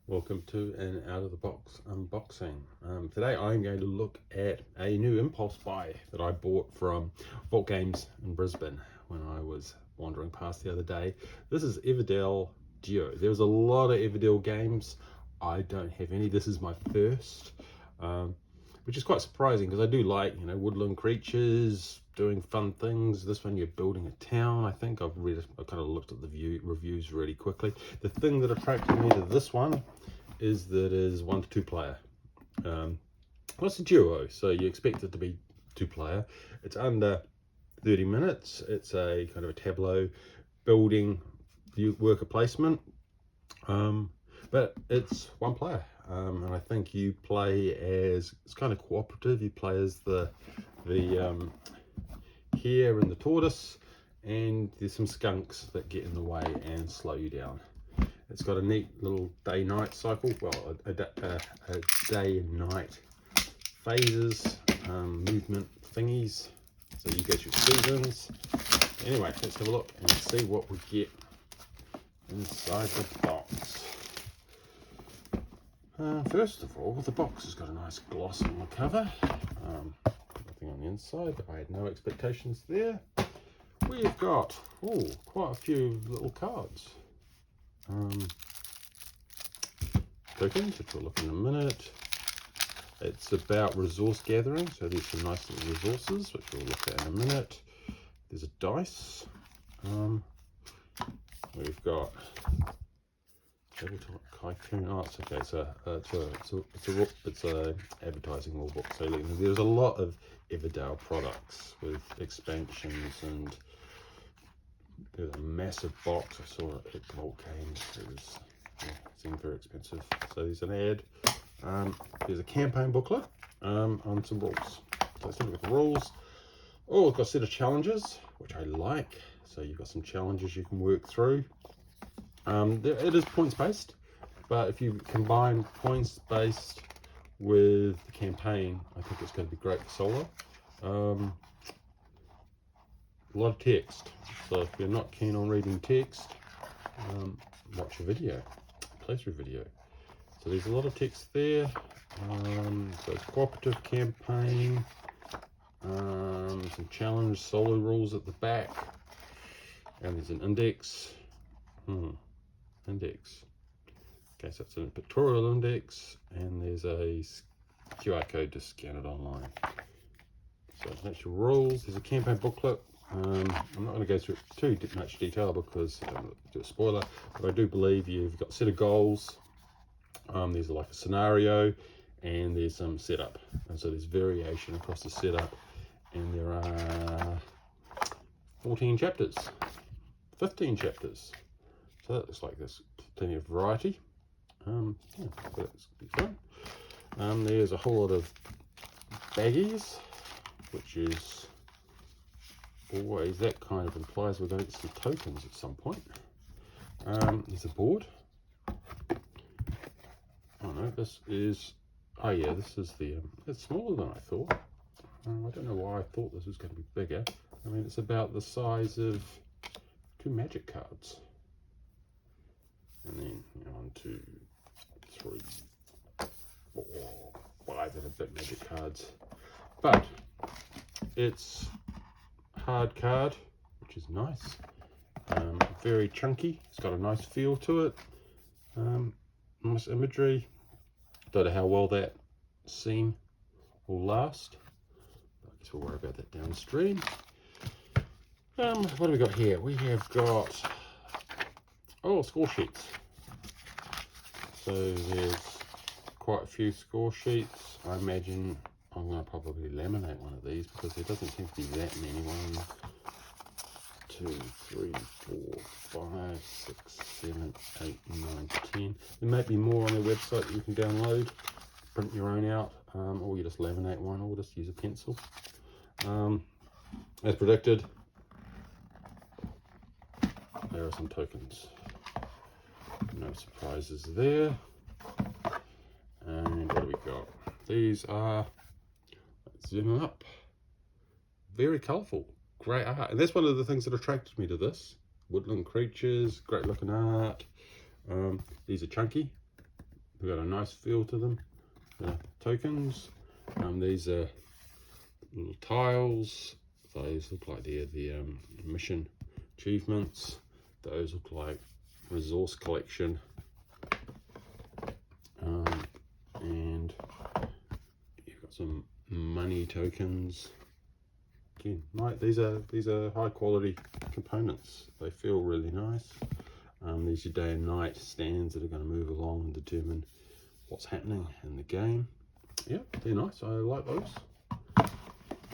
Welcome to an out-of-the-box unboxing. Today I'm going to look at a new impulse buy that I bought from Vault Games in Brisbane when I was wandering past the other day. This is Everdell Duo. There's a lot of Everdell games. I don't have any. This is my first, which is quite surprising because I do like, woodland creatures, doing fun things. This one you're building a town, I think. I've kind of looked at the reviews really quickly. The thing that attracted me to this one is that it is 1 to 2 player. Well, it's a duo, so you expect it to be 2 player. It's under 30 minutes. It's a kind of a tableau building worker placement, but it's 1 player. And I think you play as, it's kind of cooperative. You play as the hare and the tortoise, and there's some skunks that get in the way and slow you down. It's got a neat little day-night cycle, well, a day and night phases, movement thingies, so you get your seasons. Anyway, let's have a look and see what we get inside the box. First of all, the box has got a nice gloss on the cover. Nothing on the inside, I had no expectations there. We've got quite a few little cards. Tokens, which we'll look in a minute. It's about resource gathering, so there's some nice little resources, which we'll look at in a minute. There's a dice. We've got Tycoon. Oh, it's okay. It's a advertising rule book. So there's a lot of Everdell products with expansions, and there's a massive box. I saw it at Vault Games. It seemed very expensive. So there's an ad. There's a campaign booklet on some rules. So let's look at the rules. Oh, it's got a set of challenges, which I like. So you've got some challenges you can work through. It is points based, but if you combine points based with the campaign, I think it's going to be great for solo. A lot of text, so if you're not keen on reading text, watch a video, play through video. So there's a lot of text there. So it's cooperative campaign, some challenge solo rules at the back, and there's an index. Index. Okay, so it's a pictorial index, and there's a QR code to scan it online. So that's your rules. There's a campaign booklet. I'm not going to go through too much detail because I don't want to do a spoiler, but I do believe you've got a set of goals. There's like a scenario, and there's some setup, and so there's variation across the setup, and there are 14 chapters, 15 chapters. So that looks like there's plenty of variety. That's fun. There's a whole lot of baggies, which is always, that kind of implies we're going to get some tokens at some point. There's a board. Oh no, this is, oh yeah, this is the, it's smaller than I thought. I don't know why I thought this was going to be bigger. I mean, it's about the size of 2 magic cards. And then 1, 2, 3, 4, 5 of the big magic cards. But it's hard card, which is nice. Very chunky. It's got a nice feel to it. Nice imagery. Don't know how well that scene will last. I guess we'll worry about that downstream. What do we got here? We have got score sheets. So there's quite a few score sheets. I imagine I'm going to probably laminate one of these because there doesn't seem to be that many. 1, 2, 3, 4, 5, 6, 7, 8, 9, 10. There might be more on their website that you can download, print your own out, or you just laminate one, or just use a pencil. As predicted, there are some tokens. No surprises there. And what do we got? These are, let's zoom up, very colourful, great art. And that's one of the things that attracted me to this. Woodland creatures, great looking art. These are chunky, They've got a nice feel to them. The tokens. These are little tiles. Those look like they're the mission achievements. Those look like resource collection. And you've got some money tokens. Again, right, these are high quality components. They feel really nice. These are day and night stands that are going to move along and determine what's happening in the game. Yeah, they're nice. I like those.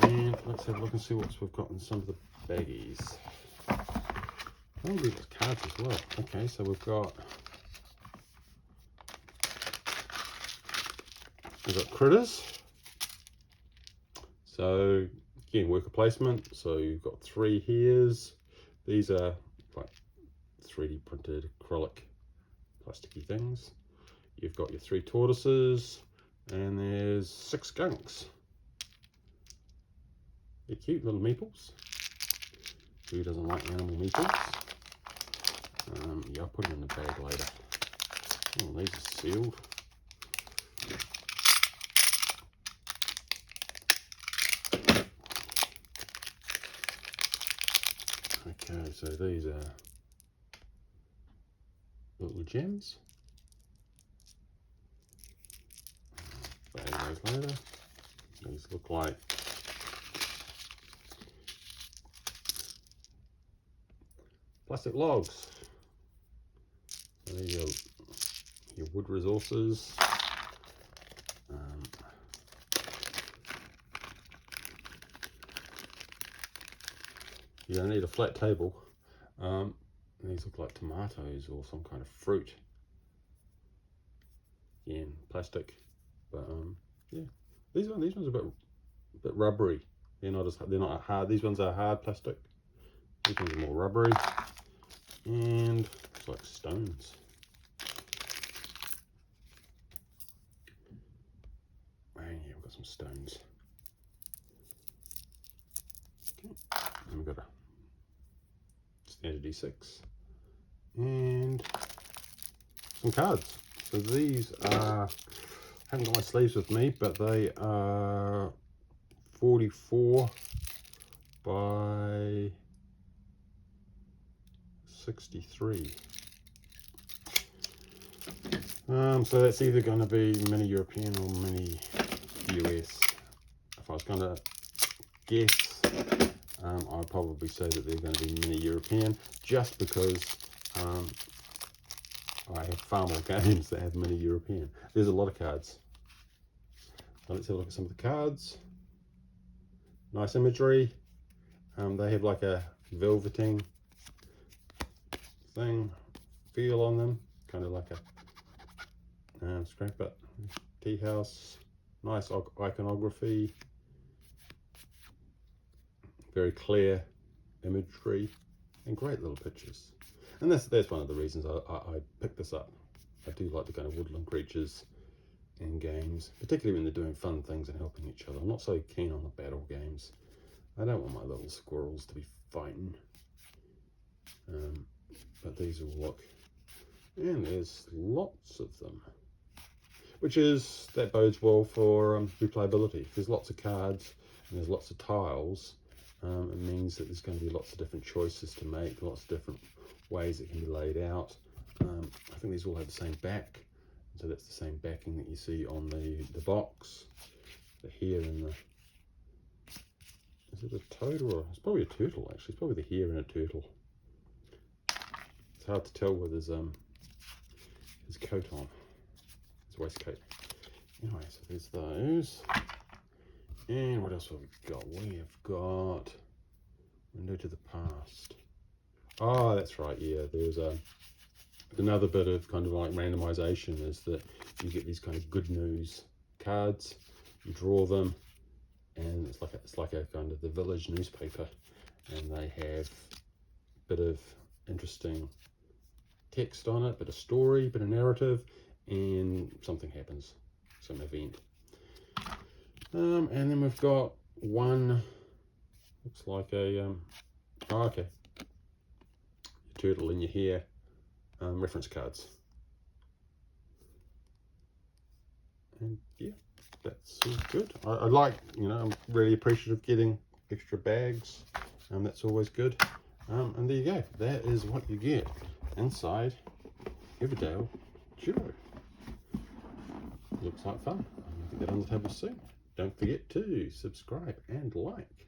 And let's have a look and see what we've got in some of the baggies. Oh, we've got cards as well. Okay, so we've got critters. So again, worker placement. So you've got 3 here's. These are like 3D printed acrylic plasticky things. You've got your 3 tortoises, and there's 6 skunks. They're cute little meeples. Who doesn't like animal meeples? Yeah, I'll put them in the bag later. Oh, these are sealed. Okay, so these are little gems. Bag those later. These look like plastic logs. So these are your wood resources. You don't need a flat table. These look like tomatoes or some kind of fruit. Again, plastic, but yeah, these ones are a bit rubbery. They're not hard. These ones are hard plastic. These ones are more rubbery, and it's like stones. And yeah, we've got some stones. Okay, and we've got a standard D6 and some cards. So these are, I haven't got my sleeves with me, but they are 44 by 63. So that's either going to be mini European or mini US. If I was going to guess, I'd probably say that they're going to be mini European, just because I have far more games that have mini European. There's a lot of cards. So let's have a look at some of the cards. Nice imagery. They have like a velveting thing feel on them, kind of like a scrap it tea house. Nice iconography, very clear imagery, and great little pictures. And that's one of the reasons I picked this up. I do like the kind of woodland creatures in games, particularly when they're doing fun things and helping each other. I'm not so keen on the battle games. I don't want my little squirrels to be fighting. But these will look, and there's lots of them, that bodes well for replayability. If there's lots of cards and there's lots of tiles, it means that there's going to be lots of different choices to make, lots of different ways it can be laid out. I think these all have the same back, so that's the same backing that you see on the box. The hair and the, is it a toad or it's probably a turtle actually. It's probably the hair in a turtle. It's hard to tell with his coat on, his waistcoat. Anyway, so there's those. And what else have we got? We have got Window to the Past. Oh, that's right, yeah. There's another bit of kind of like randomization is that you get these kind of good news cards. You draw them, and it's like a kind of the village newspaper, and they have a bit of interesting text on it, bit of story, bit of narrative, and something happens, some event. And then we've got one, looks like a, okay, turtle in your hair, reference cards. And yeah, that's all good. I like, you know, I'm really appreciative of getting extra bags. That's always good. And there you go. That is what you get inside Everdell Duo. Looks like fun. I'm going to get on the table soon. Don't forget to subscribe and like.